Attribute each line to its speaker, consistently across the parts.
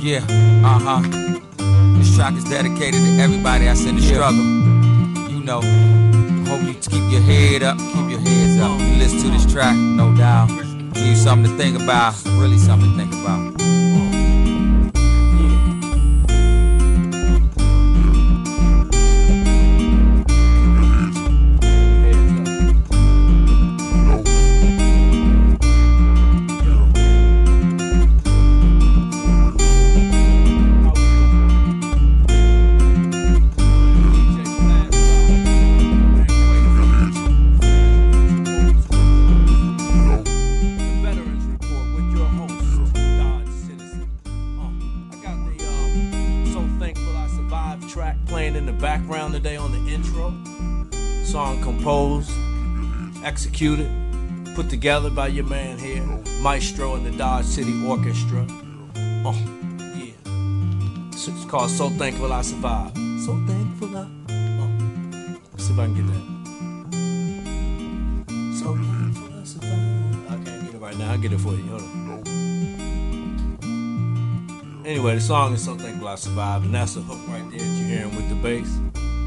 Speaker 1: Yeah, This track is dedicated to everybody that's in the struggle. You know, hope you keep your head up, keep your heads up. You listen to this track, no doubt. Give you something to think about, really something to think about.
Speaker 2: Track playing in the background today on the intro. Song composed, executed, put together by your man here, Maestro and the Dodge City Orchestra. Yeah. It's called So Thankful I Survived. So thankful I. Let's see if I can get that. So thankful I survived. I can't get it right now. I'll get it for you. Hold on. Anyway, the song is So Thankful I Survived, and that's the hook right there that you're hearing with the bass.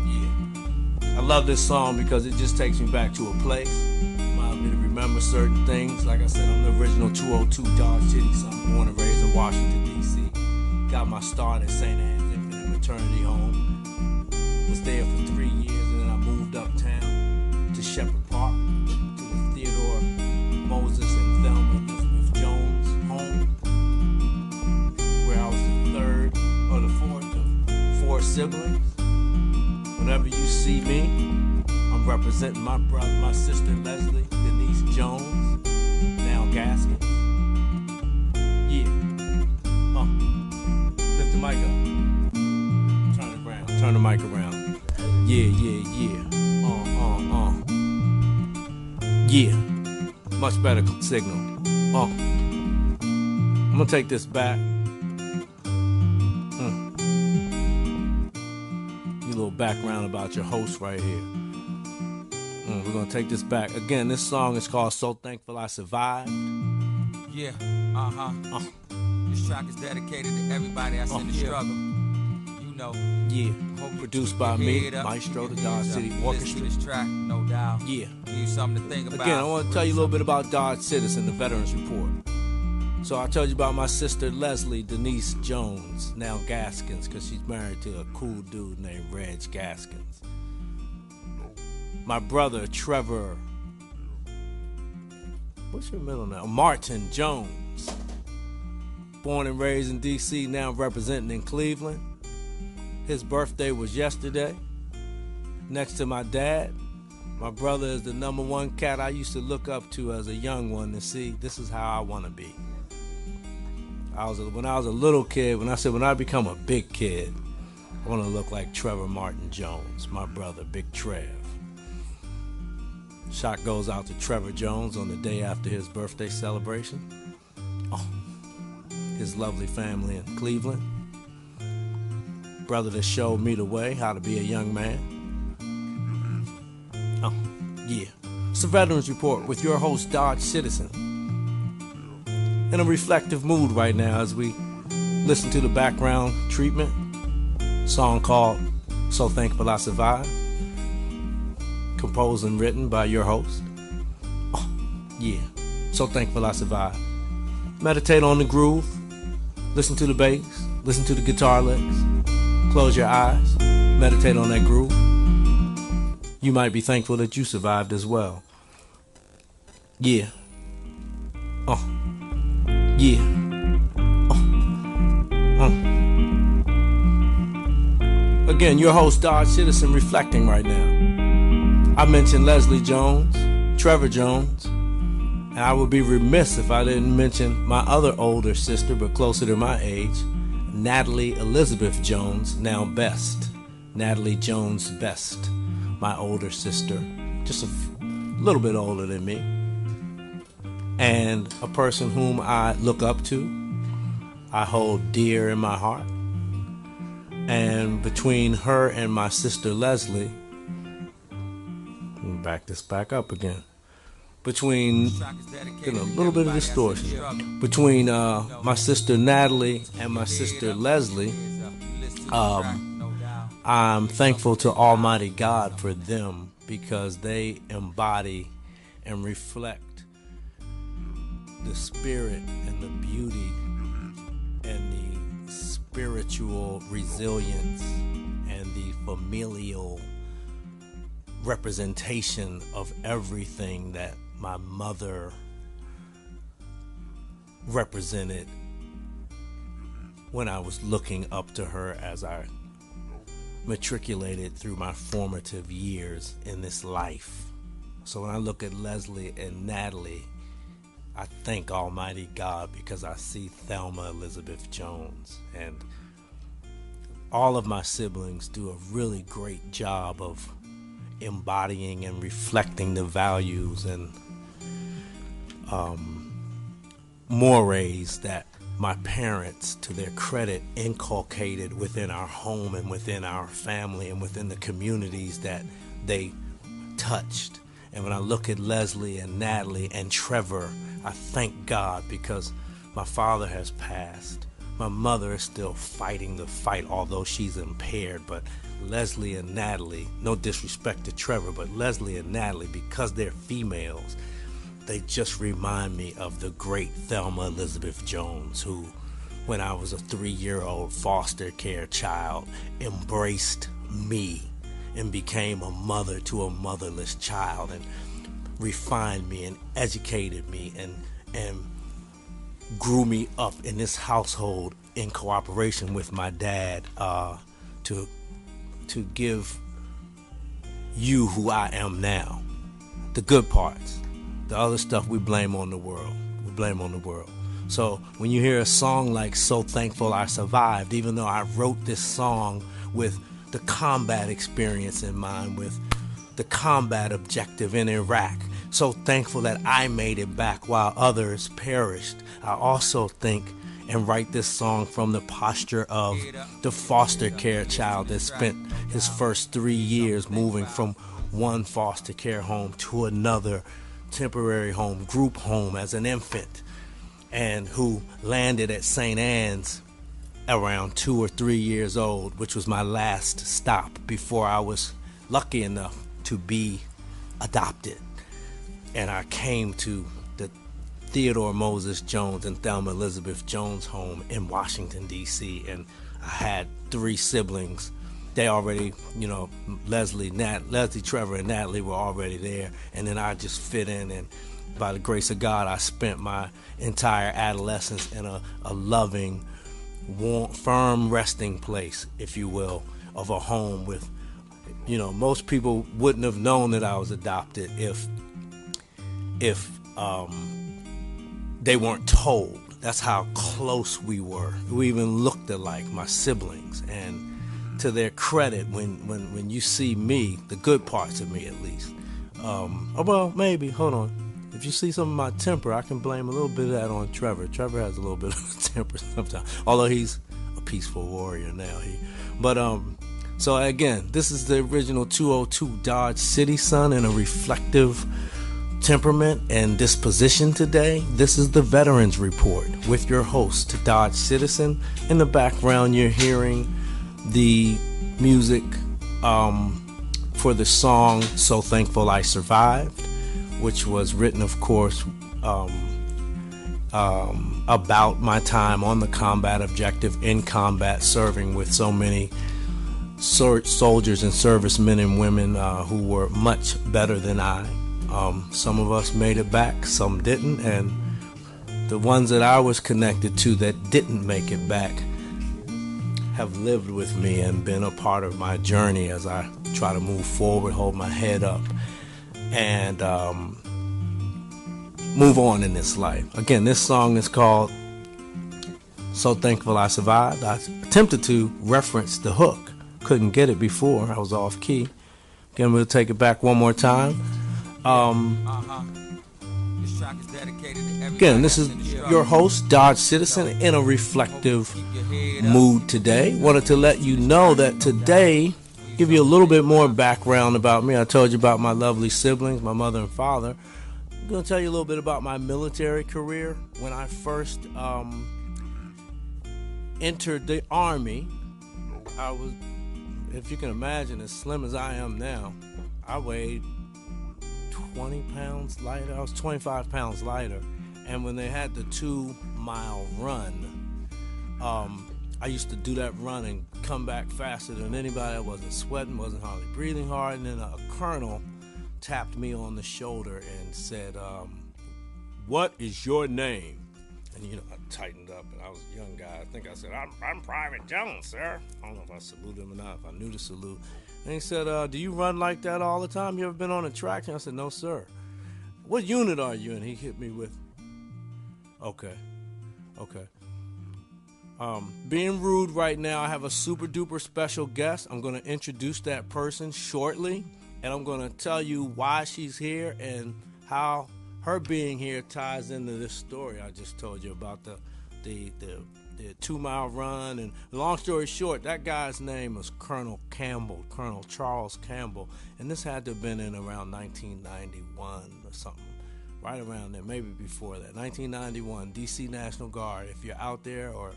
Speaker 2: Yeah. I love this song because it just takes me back to a place. Reminds me to remember certain things. Like I said, I'm the original 202 Dodge City, so I'm born and raised in Washington, D.C. Got my start at St. Anne's Infant Maternity Home. Was there for 3 years, and then I moved uptown to Shepherd Park, to the Theodore Moses and Thelma Elizabeth Jones home. I was the third or the fourth of 4 siblings. Whenever you see me, I'm representing my brother, my sister Leslie Denise Jones, now Gaskins. Yeah. Lift the mic up. Turn it around. Turn the mic around. Yeah. Yeah. Much better signal. I'm gonna take this back. A little background about your host right here. We're gonna take this back again. This song is called So Thankful I Survived.
Speaker 1: Yeah, This track is dedicated to everybody that's in the struggle. You know.
Speaker 2: Yeah. Produced by me, Maestro, the Dodge City Orchestra.
Speaker 1: This track, no doubt.
Speaker 2: Yeah.
Speaker 1: Give you something to think about.
Speaker 2: Again, I want to tell you a little bit about Dodge Citizen, the Veterans Report. So I told you about my sister Leslie Denise Jones, now Gaskins, because she's married to a cool dude named Reg Gaskins. My brother Trevor, what's your middle name? Martin Jones, born and raised in D.C., now representing in Cleveland. His birthday was yesterday. Next to my dad, my brother is the #1 cat I used to look up to as a young one to see this is how I want to be. When I was a little kid, when I become a big kid, I want to look like Trevor Martin Jones, my brother, Big Trev. Shot goes out to Trevor Jones on the day after his birthday celebration. His lovely family in Cleveland. Brother that showed me the way, how to be a young man. Yeah. It's the Veterans Report with your host, Dodge Citizen. In a reflective mood right now as we listen to the background treatment. Song called So Thankful I Survived. Composed and written by your host. Yeah. So Thankful I Survived. Meditate on the groove. Listen to the bass. Listen to the guitar licks. Close your eyes. Meditate on that groove. You might be thankful that you survived as well. Yeah. Yeah. Again, your host, Dodge Citizen, reflecting right now. I mentioned Leslie Jones, Trevor Jones, and I would be remiss if I didn't mention my other older sister, but closer to my age, Natalie Elizabeth Jones, now Best. Natalie Jones Best, my older sister, just a little bit older than me. And a person whom I look up to, I hold dear in my heart. And between her and my sister Leslie, let me back this back up again. between, a little bit of distortion, between my sister Natalie and my sister Leslie. I'm thankful to Almighty God for them because they embody and reflect the spirit and the beauty and the spiritual resilience and the familial representation of everything that my mother represented when I was looking up to her as I matriculated through my formative years in this life. So when I look at Leslie and Natalie, I thank Almighty God because I see Thelma Elizabeth Jones, and all of my siblings do a really great job of embodying and reflecting the values and mores that my parents, to their credit, inculcated within our home and within our family and within the communities that they touched. And when I look at Leslie and Natalie and Trevor, I thank God because my father has passed. My mother is still fighting the fight, although she's impaired. But Leslie and Natalie, no disrespect to Trevor, but Leslie and Natalie, because they're females, they just remind me of the great Thelma Elizabeth Jones, who, when I was a 3-year-old foster care child, embraced me and became a mother to a motherless child and refined me and educated me and grew me up in this household in cooperation with my dad to give you who I am now. The good parts. The other stuff we blame on the world. So when you hear a song like So Thankful I Survived, even though I wrote this song with the combat experience in mind, with the combat objective in Iraq, so thankful that I made it back while others perished, I also think and write this song from the posture of the foster care child that spent his first 3 years moving from one foster care home to another temporary home, group home as an infant, and who landed at St. Anne's around 2 or 3 years old, which was my last stop before I was lucky enough to be adopted. And I came to the Theodore Moses Jones and Thelma Elizabeth Jones home in Washington, D.C., and I had 3 siblings. They already, Leslie, Trevor, and Natalie were already there. And then I just fit in. And by the grace of God, I spent my entire adolescence in a loving, warm, firm resting place, if you will, of a home with, most people wouldn't have known that I was adopted if they weren't told. That's how close we were. We even looked alike, my siblings. And to their credit, when you see me, the good parts of me at least, hold on. If you see some of my temper, I can blame a little bit of that on Trevor. Trevor has a little bit of a temper sometimes, although he's a peaceful warrior now. So again, this is the original 202 Dodge City Son in a reflective temperament and disposition today. This is the Veterans Report with your host, Dodge Citizen. In the background, you're hearing the music for the song So Thankful I Survived, which was written, of course, about my time on the combat objective, in combat, serving with so many soldiers and servicemen and women who were much better than I. Some of us made it back, some didn't, and the ones that I was connected to that didn't make it back have lived with me and been a part of my journey as I try to move forward, hold my head up, and move on in this life. Again, this song is called So Thankful I Survived. I attempted to reference the hook. Couldn't get it before. I was off key. Again, we'll take it back one more time. Again, this is your host, Dodge Citizen, in a reflective mood today. Wanted to let you know that today, give you a little bit more background about me. I told you about my lovely siblings, my mother and father. I'm going to tell you a little bit about my military career. When I first entered the Army, I was, if you can imagine, as slim as I am now. I weighed 20 pounds lighter. I was 25 pounds lighter. And when they had the 2-mile run, I used to do that run and come back faster than anybody. I wasn't sweating, wasn't hardly breathing hard. And then a colonel tapped me on the shoulder and said, "What is your name?" And I tightened up, and I was a young guy. I think I said, I'm Private Jones, sir. I don't know if I saluted him or not, if I knew the salute. And he said, "Do you run like that all the time? You ever been on a track?" And I said, "No, sir." "What unit are you?" And he hit me with, okay. Being rude right now, I have a super duper special guest. I'm going to introduce that person shortly, and I'm going to tell you why she's here and how her being here ties into this story I just told you about the 2-mile run. And long story short, that guy's name was Colonel Campbell, Colonel Charles Campbell, and this had to have been in around 1991 or something, right around there, maybe before that. 1991, D.C. National Guard. If you're out there or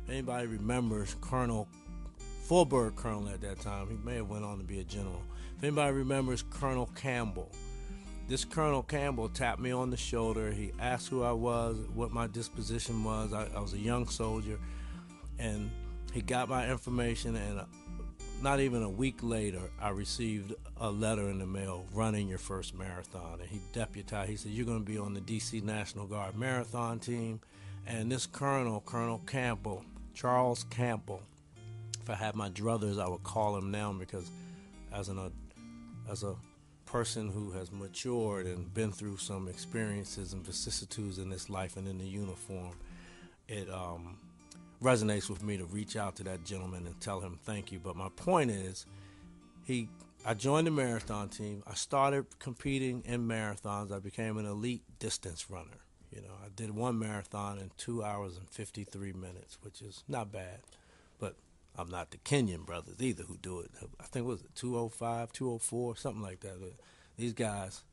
Speaker 2: anybody remembers Colonel Fulberg, Colonel at that time, he may have went on to be a general. If anybody remembers Colonel Campbell, this Colonel Campbell tapped me on the shoulder. He asked who I was, what my disposition was. I was a young soldier, and he got my information, and not even a week later, I received a letter in the mail, running your first marathon. And he deputized, he said, "You're going to be on the D.C. National Guard marathon team." And this Colonel Campbell, Charles Campbell, if I had my druthers, I would call him now, because as a person who has matured and been through some experiences and vicissitudes in this life and in the uniform, it resonates with me to reach out to that gentleman and tell him thank you. But my point is, I joined the marathon team. I started competing in marathons. I became an elite distance runner. I did one marathon in 2 hours and 53 minutes, which is not bad. But I'm not the Kenyan brothers either who do it. I think, was it 205, 204, something like that. These guys.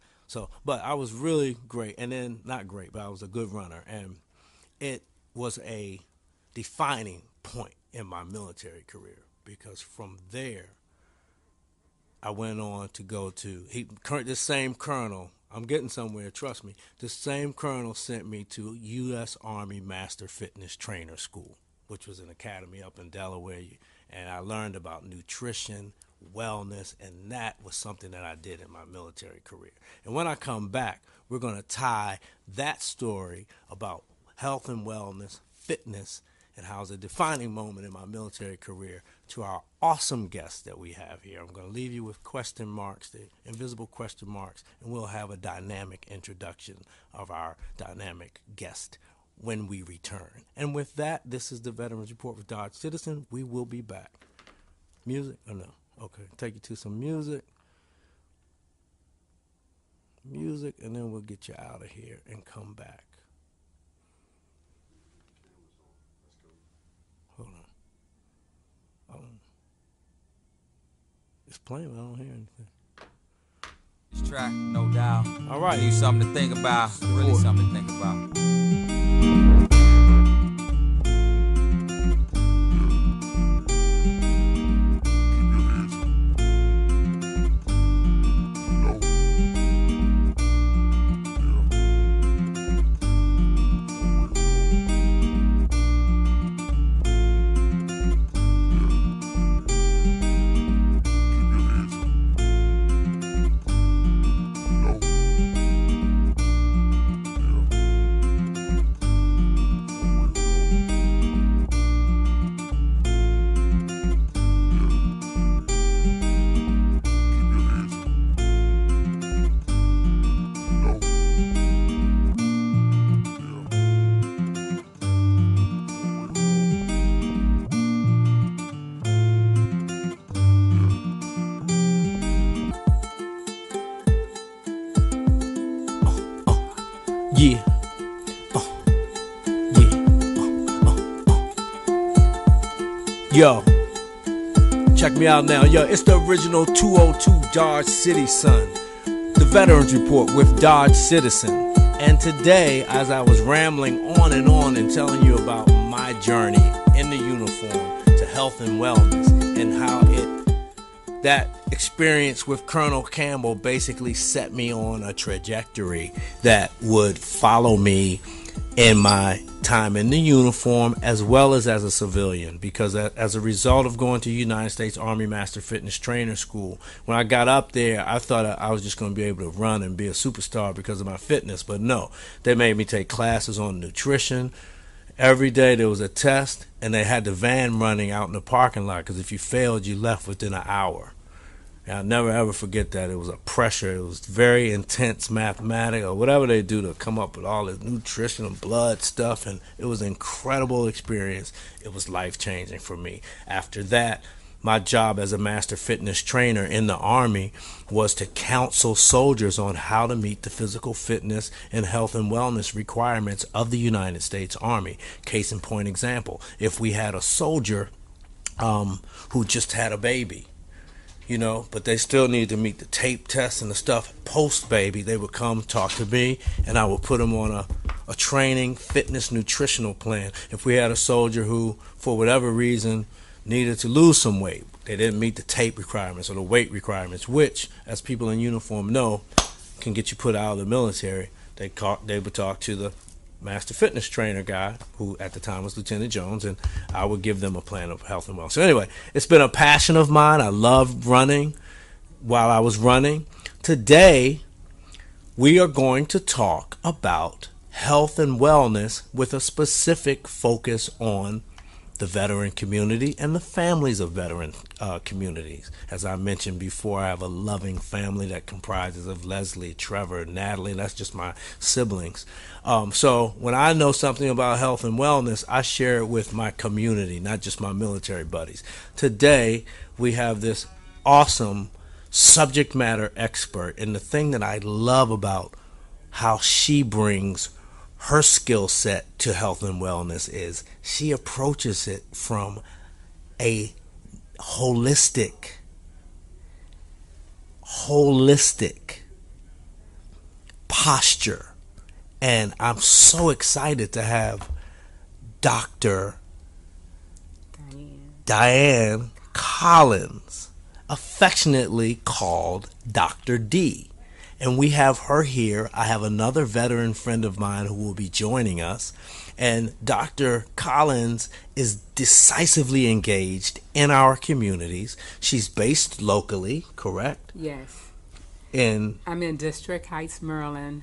Speaker 2: But I was really great. And then, not great, but I was a good runner. And it was a defining point in my military career, because from there, I went on to go to, this same colonel, I'm getting somewhere, trust me, this same colonel sent me to U.S. Army Master Fitness Trainer School, which was an academy up in Delaware, and I learned about nutrition, wellness, and that was something that I did in my military career. And when I come back, we're going to tie that story about health and wellness, fitness, and how it's a defining moment in my military career to our awesome guests that we have here. I'm going to leave you with question marks, the invisible question marks, and we'll have a dynamic introduction of our dynamic guest when we return. And with that, this is the Veterans Report with Dodge Citizen. We will be back. Music? Oh, no. Okay. Take you to some music. And then we'll get you out of here and come back. Hold on. It's playing, but I don't hear anything.
Speaker 1: This track, no doubt.
Speaker 2: All right.
Speaker 1: Give you something to think about. Really something to think about. Yo, check me out now. Yo, it's the original 202 Dodge City, son. The Veterans Report with Dodge Citizen.
Speaker 2: And today, as I was rambling on and telling you about my journey in the uniform to health and wellness and how that experience with Colonel Campbell basically set me on a trajectory that would follow me in my time in the uniform as well as a civilian, because as a result of going to United States Army Master Fitness Trainer School, when I got up there, I thought I was just going to be able to run and be a superstar because of my fitness, but no, they made me take classes on nutrition. Every day there was a test, and they had the van running out in the parking lot, because if you failed, you left within an hour. And I'll never ever forget that. It was a pressure. It was very intense mathematics or whatever they do to come up with all this nutrition and blood stuff. And it was an incredible experience. It was life-changing for me. After that, my job as a master fitness trainer in the Army was to counsel soldiers on how to meet the physical fitness and health and wellness requirements of the United States Army. Case in point example, if we had a soldier who just had a baby, but they still need to meet the tape test and the stuff post-baby, they would come talk to me, and I would put them on a training, fitness, nutritional plan. If we had a soldier who, for whatever reason, needed to lose some weight, they didn't meet the tape requirements or the weight requirements, which, as people in uniform know, can get you put out of the military, they would talk to the master fitness trainer guy, who at the time was Lieutenant Jones, and I would give them a plan of health and wellness. So anyway, it's been a passion of mine. I loved running while I was running. Today, we are going to talk about health and wellness with a specific focus on the veteran community and the families of veteran communities. As I mentioned before, I have a loving family that comprises of Leslie, Trevor, Natalie, and that's just my siblings. So when I know something about health and wellness, I share it with my community, not just my military buddies. Today, we have this awesome subject matter expert, and the thing that I love about how she brings her skill set to health and wellness is she approaches it from a holistic posture. And I'm so excited to have Dr. Diane Collins, affectionately called Dr. D. And we have her here. I have another veteran friend of mine who will be joining us. And Dr. Collins is decisively engaged in our communities. She's based locally, correct?
Speaker 3: Yes.
Speaker 2: I'm
Speaker 3: in District Heights, Maryland,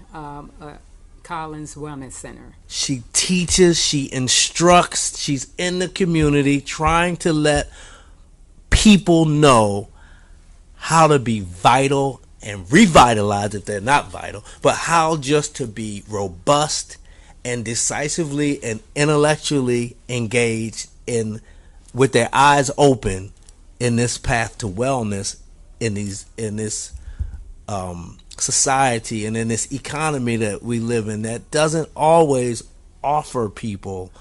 Speaker 3: Collins Wellness Center.
Speaker 2: She teaches, she instructs, she's in the community trying to let people know how to be vital and revitalized if they're not vital, but how just to be robust and decisively and intellectually engaged with their eyes open in this path to wellness in this society and in this economy that we live in that doesn't always offer people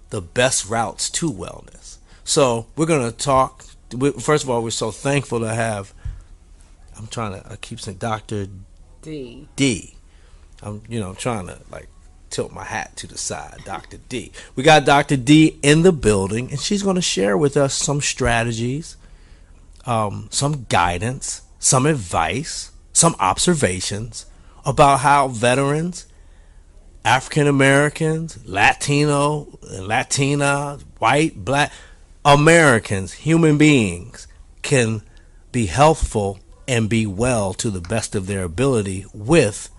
Speaker 2: the best routes to wellness. So we're going to talk. First of all, we're so thankful to have, I keep saying Dr. D. I'm trying to tilt my hat to the side. Dr. D. We got Dr. D in the building, and she's going to share with us some strategies, some guidance, some advice, some observations about how veterans, African Americans, Latino, Latina, white, black Americans, human beings can be healthful and be well to the best of their ability with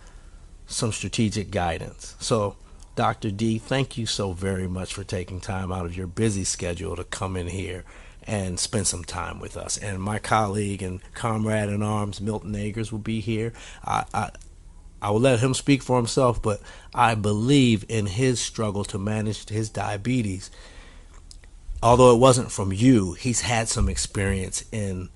Speaker 2: some strategic guidance. So, Dr. D, thank you so very much for taking time out of your busy schedule to come in here and spend some time with us. And my colleague and comrade in arms, Milton Agers, will be here. I will let him speak for himself, but I believe in his struggle to manage his diabetes. Although it wasn't from you, he's had some experience in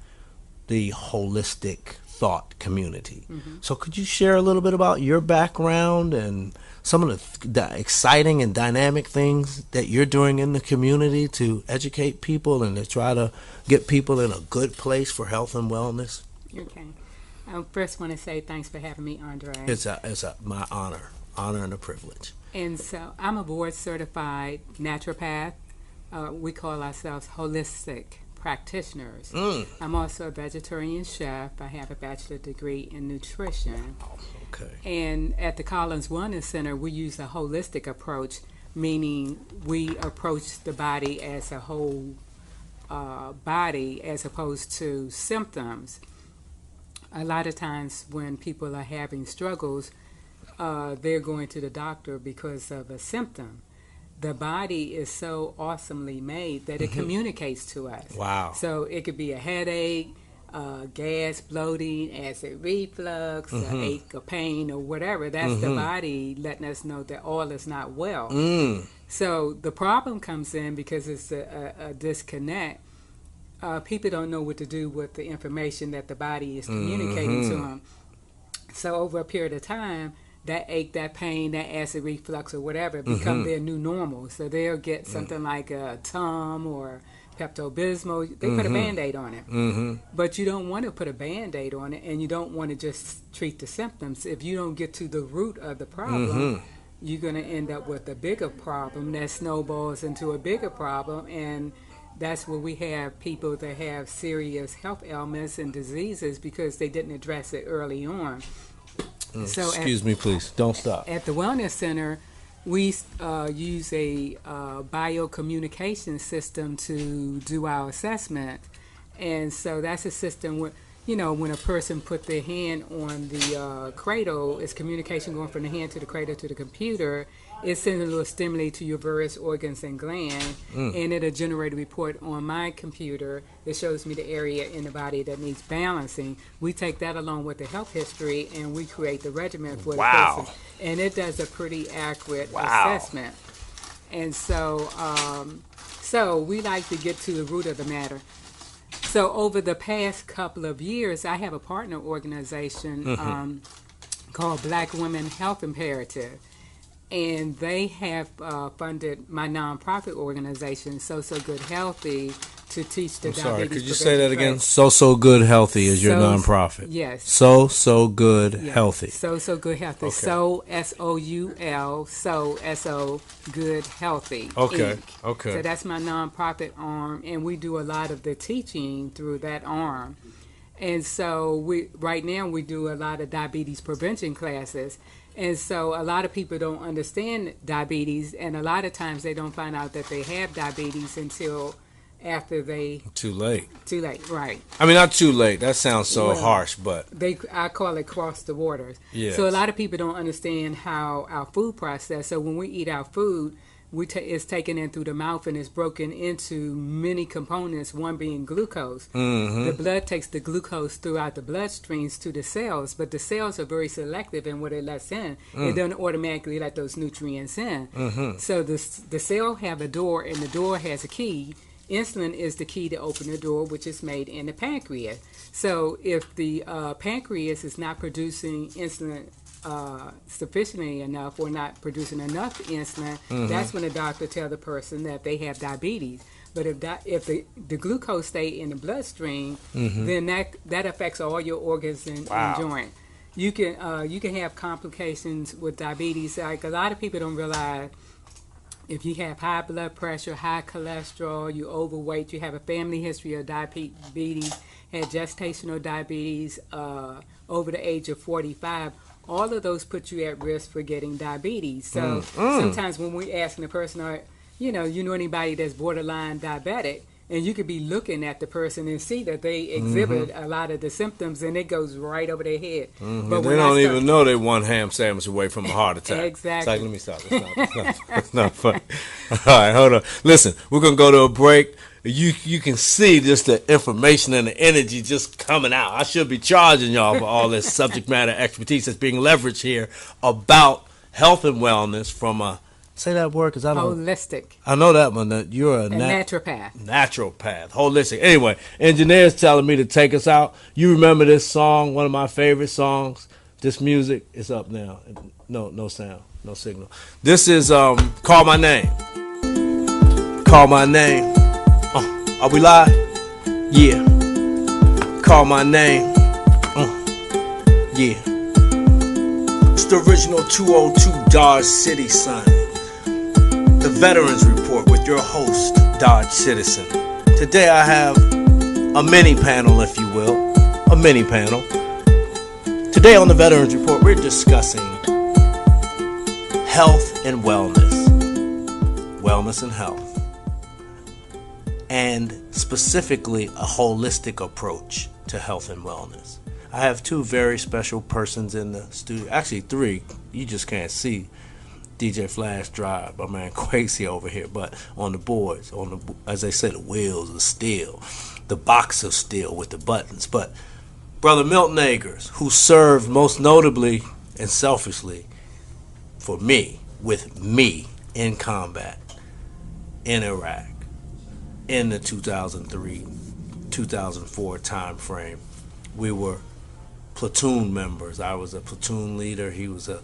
Speaker 2: the holistic thought community. Mm-hmm. So could you share a little bit about your background and some of the exciting and dynamic things that you're doing in the community to educate people and to try to get people in a good place for health and wellness?
Speaker 3: Okay. I first want to say thanks for having me, Andre.
Speaker 2: It's my honor. honor and a privilege.
Speaker 3: And so I'm a board certified naturopath. We call ourselves holistic practitioners. I'm also a vegetarian chef. I have a bachelor degree in nutrition.
Speaker 2: Okay.
Speaker 3: And at the Collins Wellness Center, we use a holistic approach, meaning we approach the body as a whole body as opposed to symptoms. A lot of times when people are having struggles, they're going to the doctor because of a symptom. The body is so awesomely made that it communicates to us.
Speaker 2: Wow.
Speaker 3: So it could be a headache, gas, bloating, acid reflux, an ache or pain or whatever. That's the body letting us know that all is not well. So the problem comes in because it's a disconnect. People don't know what to do with the information that the body is communicating to them. So over a period of time, that ache, that pain, that acid reflux or whatever become their new normal. So they'll get something like a TUM or Pepto-Bismol. They put a Band-Aid on it. But you don't want to put a Band-Aid on it, and you don't want to just treat the symptoms. If you don't get to the root of the problem, you're going to end up with a bigger problem that snowballs into a bigger problem. And that's where we have people that have serious health ailments and diseases because they didn't address it early on. So
Speaker 2: Excuse me, please. Don't stop.
Speaker 3: At the Wellness Center, we use a biocommunication system to do our assessment. And so that's a system where, when a person put their hand on the cradle, it's communication going from the hand to the cradle to the computer. It sends a little stimuli to your various organs and glands, and it'll generate a report on my computer that shows me the area in the body that needs balancing. We take that along with the health history, and we create the regimen for the person. And it does a pretty accurate assessment. And so, so we like to get to the root of the matter. So over the past couple of years, I have a partner organization called Black Women Health Imperative. And they have funded my nonprofit organization, So Good Healthy, to teach the diabetes.
Speaker 2: Sorry, could you say that again? So Good Healthy is your nonprofit.
Speaker 3: Yes.
Speaker 2: So Good Healthy.
Speaker 3: So Good Healthy.
Speaker 2: Okay.
Speaker 3: So SOUL. So Good Healthy.
Speaker 2: Okay.
Speaker 3: Inc.
Speaker 2: Okay.
Speaker 3: So that's my nonprofit arm, and we do a lot of the teaching through that arm. And so right now we do a lot of diabetes prevention classes. And so a lot of people don't understand diabetes, and a lot of times they don't find out that they have diabetes until after they...
Speaker 2: Too late.
Speaker 3: Too late, right.
Speaker 2: I mean, not too late. That sounds so harsh, but...
Speaker 3: I call it cross the waters.
Speaker 2: Yes.
Speaker 3: So a lot of people don't understand how our food process. So when we eat our food, it's taken in through the mouth and it's broken into many components, one being glucose. The blood takes the glucose throughout the bloodstreams to the cells, but the cells are very selective in what it lets in. It doesn't automatically let those nutrients in. So the cell have a door, and the door has a key. Insulin is the key to open the door, which is made in the pancreas. So if the pancreas is not producing insulin sufficiently enough or not producing enough insulin, that's when the doctor tells the person that they have diabetes. But if the glucose stay in the bloodstream, then that affects all your organs and joints. You can have complications with diabetes. Like a lot of people don't realize, if you have high blood pressure, high cholesterol, you're overweight, you have a family history of diabetes, had gestational diabetes over the age of 45, all of those put you at risk for getting diabetes. So sometimes when we're asking the person, you know anybody that's borderline diabetic, and you could be looking at the person and see that they exhibit a lot of the symptoms, and it goes right over their head.
Speaker 2: But they don't even know they're one ham sandwich away from a heart attack.
Speaker 3: Exactly.
Speaker 2: It's like, let me stop. It's not funny. All right, hold on. Listen, we're going to go to a break. You can see just the information and the energy just coming out. I should be charging y'all for all this subject matter expertise that's being leveraged here about health and wellness from a, say that word because I don't.
Speaker 3: Holistic.
Speaker 2: I know that one. That you're a
Speaker 3: naturopath.
Speaker 2: Naturopath. Holistic. Anyway, engineer's telling me to take us out. You remember this song, one of my favorite songs. This music is up now. No sound, no signal. This is Call My Name. Call My Name. Are we live? Yeah. Call my name. Yeah. It's the original 202 Dodge City Son. The Veterans Report with your host, Dodge Citizen. Today I have a mini panel, if you will. A mini panel. Today on the Veterans Report, we're discussing health and wellness. Wellness and health. And specifically, a holistic approach to health and wellness. I have two very special persons in the studio. Actually, three. You just can't see DJ Flash Drive, my man Quasey over here. But on the boards, as they say, the wheels of steel, the box of steel with the buttons. But Brother Milton Agers, who served most notably and selfishly for me, with me in combat in Iraq in the 2003-2004 time frame. We were platoon members. I was a platoon leader. He was a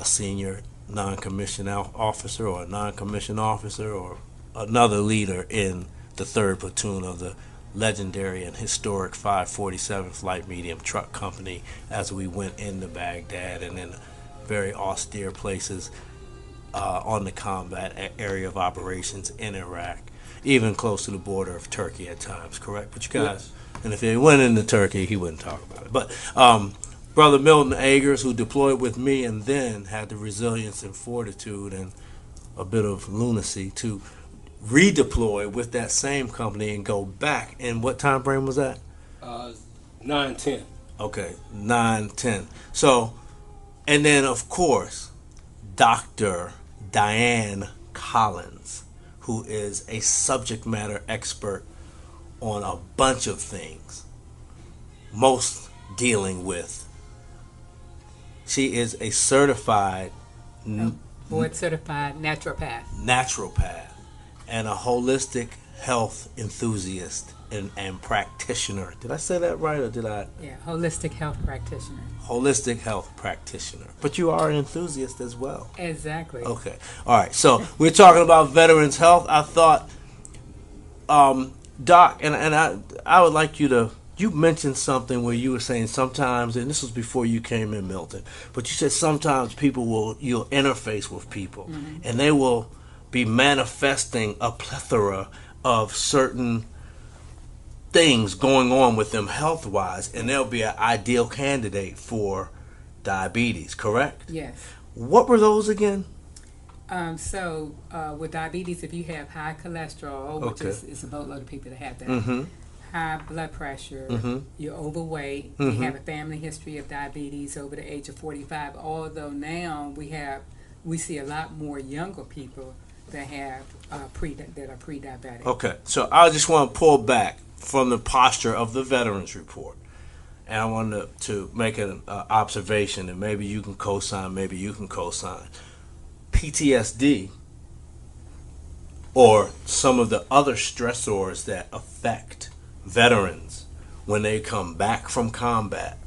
Speaker 2: senior non-commissioned officer or a non-commissioned officer or another leader in the 3rd platoon of the legendary and historic 547th Light Medium Truck Company as we went into Baghdad and in very austere places on the combat area of operations in Iraq, even close to the border of Turkey at times, correct? But you guys... Yeah. And if he went into Turkey, he wouldn't talk about it. But Brother Milton Agers, who deployed with me and then had the resilience and fortitude and a bit of lunacy to redeploy with that same company and go back. And what time frame was that?
Speaker 4: 9/10.
Speaker 2: Okay, 9/10. So, and then of course, Dr. Diane Collins, who is a subject matter expert on a bunch of things, most dealing with. She is a certified,
Speaker 3: board certified naturopath, and a holistic health enthusiast and practitioner. Did I say that right, or did I? Yeah, holistic health practitioner.
Speaker 2: Holistic health practitioner. But you are an enthusiast as well.
Speaker 3: Exactly.
Speaker 2: Okay. All right. So we're talking about veterans' health. I thought, Doc, and I would like you to. You mentioned something where you were saying sometimes, and this was before you came in, Milton. But you said sometimes you'll interface with people, and they will be manifesting a plethora of certain things going on with them health-wise, and they'll be an ideal candidate for diabetes, correct?
Speaker 3: Yes.
Speaker 2: What were those again?
Speaker 3: So with diabetes, if you have high cholesterol, which is a boatload of people that have that, high blood pressure, you're overweight, you have a family history of diabetes over the age of 45, although now we see a lot more younger people that have that are pre-diabetic. Okay, so I just want to pull back from the posture of the Veterans Report, and I wanted to make an observation, and maybe you can co-sign, maybe you can co-sign. PTSD, or some of the other stressors that affect veterans when they come back from combat.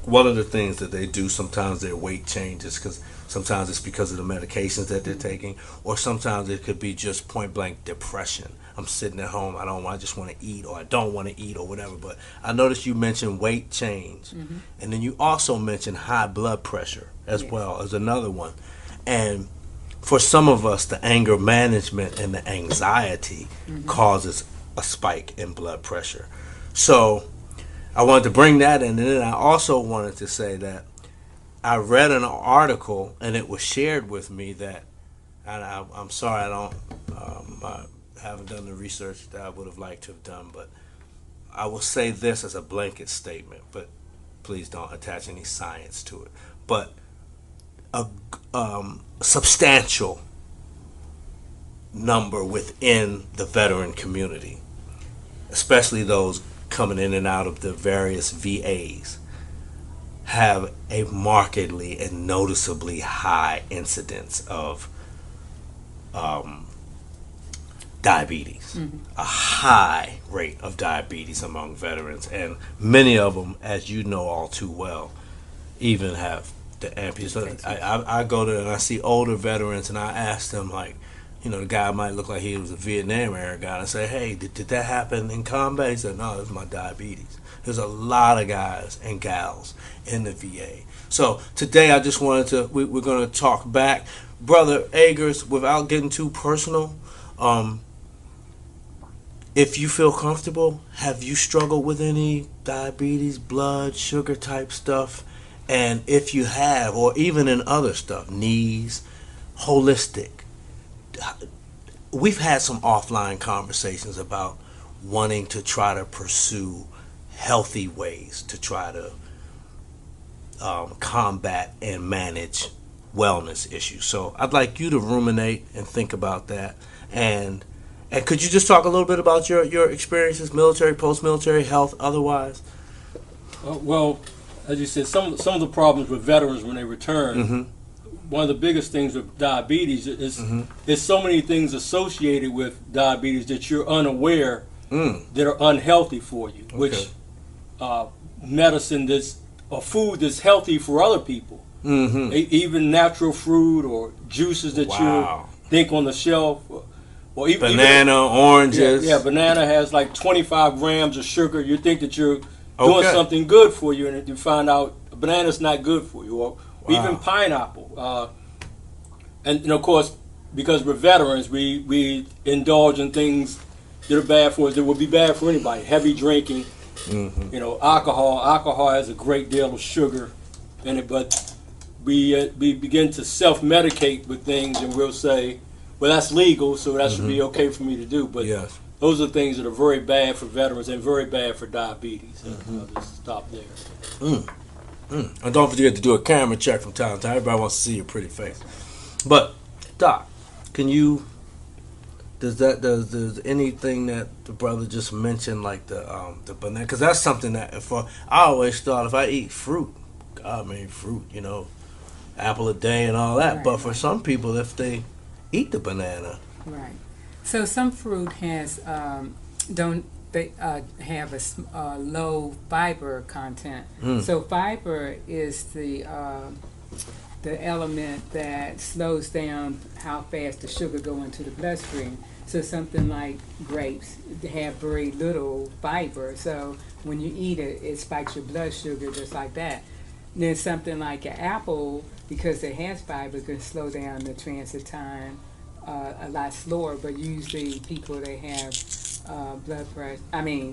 Speaker 3: One of the things that they do, sometimes their weight changes, because sometimes it's because of the medications that they're taking, or sometimes it could be just point blank depression. I'm sitting at home, I just want to eat, or I don't want to eat, or whatever. But I noticed you mentioned weight change, and then you also mentioned high blood pressure as well as another one. And for some of us, the anger management and the anxiety causes a spike in blood pressure. So I wanted to bring that in. And then I also wanted to say that I read an article, and it was shared with me that, and I'm sorry I haven't done the research that I would have liked to have done, but I will say this as a blanket statement, but please don't attach any science to it. But a substantial number within the veteran community, especially those coming in and out of the various VAs, have a markedly and noticeably high incidence of diabetes, a high rate of diabetes among veterans, and many of them, as you know all too well, even have the amputation. I go there and I see older veterans, and I ask them, like,
Speaker 2: the guy might look like he was a Vietnam era guy and say, hey, did that happen in combat? He said, no, it was my diabetes. There's a lot of guys and gals in the VA. So today I just wanted to, we're going to talk back. Brother Agers, without getting too personal, if you feel comfortable, have you struggled with any diabetes, blood, sugar type stuff? And if you have, or even in other stuff, knees, holistic, we've had some offline conversations about wanting to try to pursue healthy ways to try to combat and manage wellness issues. So I'd like you to ruminate and think about that. And could you just talk a little bit about your experiences, military, post-military, health, otherwise?
Speaker 4: Well, as you said, some of the problems with veterans when they return,
Speaker 2: Mm-hmm.
Speaker 4: one of the biggest things with diabetes is there's so many things associated with diabetes that you're unaware that are unhealthy for you, which medicine or food that's healthy for other people, even natural fruit or juices that you think on the shelf, or even
Speaker 2: banana, oranges.
Speaker 4: Yeah, banana has like 25 grams of sugar. You think that you're doing something good for you, and you find out banana's not good for you, or even pineapple. And of course, because we're veterans, we indulge in things that are bad for us, that would be bad for anybody. Heavy drinking, alcohol. Alcohol has a great deal of sugar in it, but we begin to self-medicate with things, and we'll say, well, that's legal, so that should be okay for me to do. But those are things that are very bad for veterans and very bad for diabetes. I'll just stop there.
Speaker 2: And don't forget to do a camera check from time to time. Everybody wants to see your pretty face. But Doc, does anything that the brother just mentioned, like the banana, because that's something that I always thought if I eat fruit, fruit, apple a day and all that. Right. But for some people, if they eat the banana,
Speaker 3: right. So some fruit has have a low fiber content. So fiber is the element that slows down how fast the sugar go into the bloodstream. So something like grapes have very little fiber. So when you eat it, it spikes your blood sugar just like that. And then something like an apple, because it has fiber, can slow down the transit time a lot slower. But usually people that have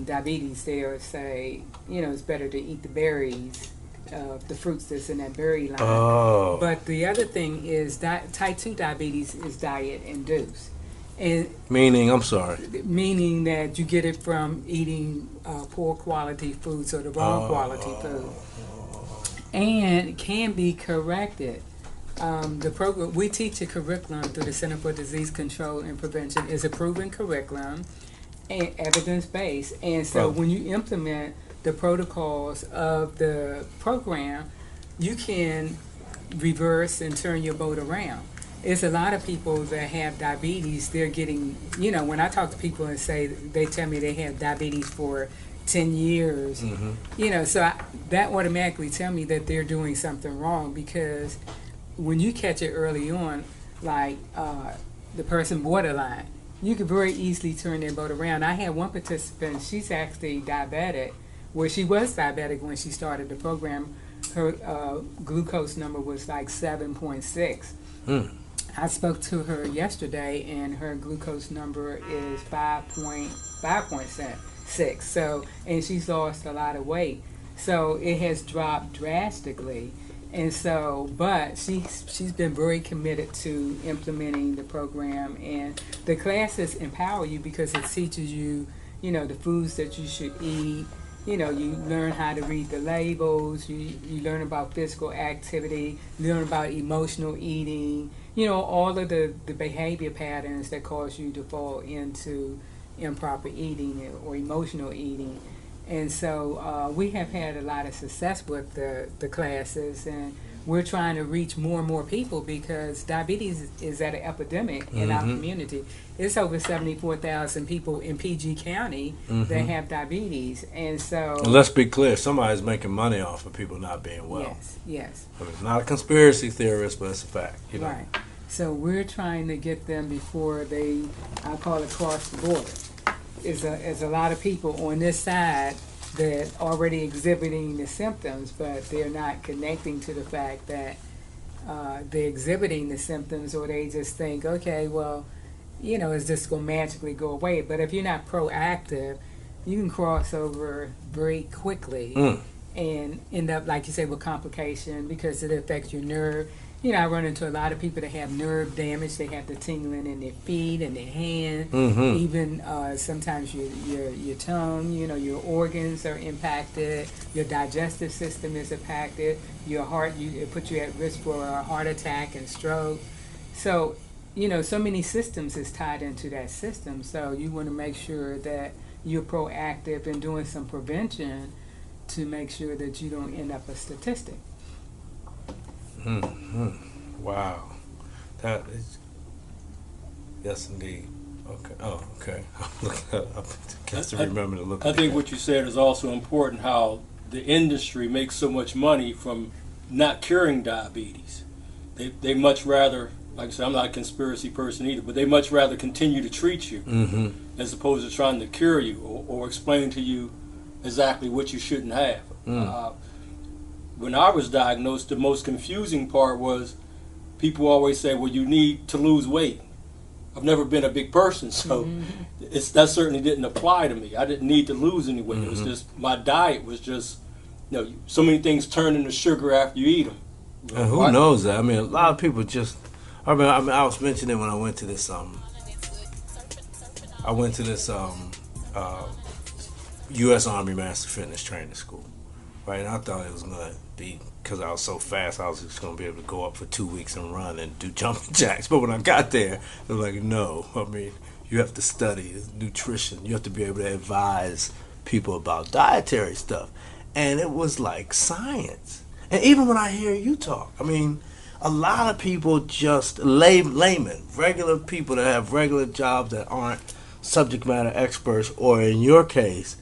Speaker 3: diabetes, they'll say, it's better to eat the berries, the fruits that's in that berry line.
Speaker 2: Oh.
Speaker 3: But the other thing is that type 2 diabetes is diet induced. And
Speaker 2: meaning
Speaker 3: that you get it from eating poor quality foods or the wrong quality food. And it can be corrected. The program we teach a curriculum through the Center for Disease Control and Prevention is a proven curriculum and evidence-based. And so when you implement the protocols of the program, you can reverse and turn your boat around. It's a lot of people that have diabetes, they're getting, when I talk to people and say, they tell me they have diabetes for 10 years, so that automatically tell me that they're doing something wrong, because when you catch it early on, like the person borderline, you could very easily turn their boat around. I had one participant, she's actually diabetic, where she was diabetic when she started the program. Her glucose number was like 7.6. I spoke to her yesterday, and her glucose number is 5.6. So, and she's lost a lot of weight. So it has dropped drastically. And so, but she's been very committed to implementing the program, and the classes empower you because it teaches you, the foods that you should eat. You learn how to read the labels. You learn about physical activity. You learn about emotional eating. All of the behavior patterns that cause you to fall into improper eating or emotional eating. And so we have had a lot of success with the classes, and we're trying to reach more and more people because diabetes is at an epidemic in our community. It's over 74,000 people in PG County that have diabetes. And so...
Speaker 2: And let's be clear, somebody's making money off of people not being well.
Speaker 3: Yes.
Speaker 2: I mean, not a conspiracy theorist, but it's a fact.
Speaker 3: Right. So we're trying to get them before they, I call it, cross the border. Is a lot of people on this side that already exhibiting the symptoms, but they're not connecting to the fact that they're exhibiting the symptoms, or they just think, okay, well, it's just going to magically go away. But if you're not proactive, you can cross over very quickly and end up, like you say, with complication because it affects your nerve. I run into a lot of people that have nerve damage. They have the tingling in their feet and their hand. Even sometimes your tongue, your organs are impacted. Your digestive system is impacted. Your heart, it puts you at risk for a heart attack and stroke. So, so many systems is tied into that system. So you want to make sure that you're proactive in doing some prevention to make sure that you don't end up a statistic.
Speaker 2: Wow, that is, yes indeed. Okay. Oh, okay. Remember to look.
Speaker 4: I think what you said is also important. How the industry makes so much money from not curing diabetes. They much rather, like I said, I'm not a conspiracy person either, but they much rather continue to treat you as opposed to trying to cure you or explain to you exactly what you shouldn't have. When I was diagnosed, the most confusing part was people always say, well, you need to lose weight. I've never been a big person, so that certainly didn't apply to me. I didn't need to lose any weight. It was just, my diet was just, so many things turn into sugar after you eat them.
Speaker 2: And who knows that? I mean, a lot of people just, I was mentioning when I went to this, U.S. Army Master Fitness Training School, right? And I thought it was going to be, because I was so fast, I was just going to be able to go up for 2 weeks and run and do jumping jacks. But when I got there, they were like, no, you have to study nutrition. You have to be able to advise people about dietary stuff. And it was like science. And even when I hear you talk, a lot of people just, laymen, regular people that have regular jobs that aren't subject matter experts, or in your case,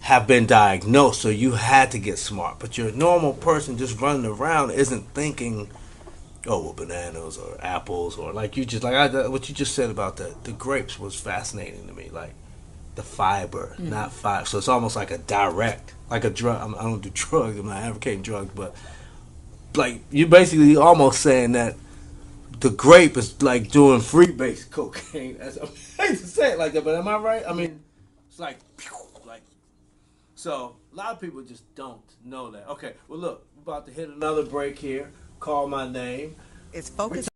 Speaker 2: have been diagnosed, so you had to get smart. But your normal person just running around isn't thinking, oh, well, bananas or apples, or like what you just said about the grapes was fascinating to me, like the fiber, not fiber. So it's almost like a direct, like a drug. I don't do drugs, I'm not advocating drugs, but like you're basically almost saying that the grape is like doing free-base cocaine. I hate to say it like that, but am I right? It's like, so a lot of people just don't know that. Okay, well look, we're about to hit another break here. Call my name.
Speaker 5: It's focused